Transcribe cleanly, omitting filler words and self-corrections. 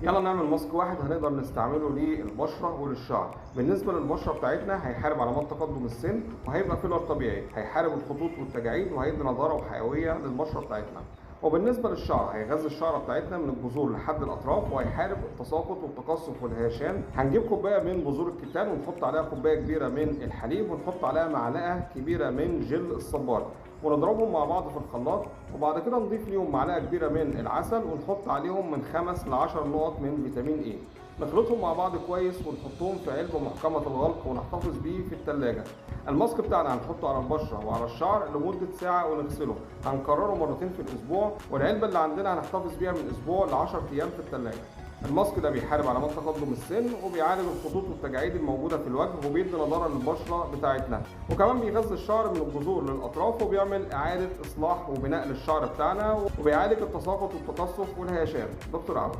يلا نعمل ماسك واحد هنقدر نستعمله للبشرة وللشعر. بالنسبة للبشرة بتاعتنا هيحارب علامات تقدم السن وهيبقى فيلر طبيعي، هيحارب الخطوط والتجاعيد وهيدي نضارة وحيوية للبشرة بتاعتنا. وبالنسبة للشعر هيغذي الشعرة بتاعتنا من الجذور لحد الأطراف وهيحارب التساقط والتقصف والهيشان. هنجيب كوباية من بذور الكتان ونحط عليها كوباية كبيرة من الحليب ونحط عليها معلقة كبيرة من جل الصبار ونضربهم مع بعض في الخلاط، وبعد كده نضيف ليهم معلقة كبيرة من العسل ونحط عليهم من 5 ل 10 نقط من فيتامين اي. نخلطهم مع بعض كويس ونحطهم في علبة محكمة الغلق ونحتفظ بيه في التلاجة. الماسك بتاعنا هنحطه على البشرة وعلى الشعر لمدة ساعة ونغسله، هنكرره مرتين في الأسبوع، والعلبة اللي عندنا هنحتفظ بيها من أسبوع ل 10 أيام في التلاجة. الماسك ده بيحارب علامات تقدم السن وبيعالج الخطوط والتجاعيد الموجودة في الوجه وبيدي نضارة للبشرة بتاعتنا، وكمان بيغذي الشعر من الجذور للأطراف وبيعمل إعادة إصلاح وبناء للشعر بتاعنا وبيعالج التساقط والتقصف والهيشان. دكتور عبد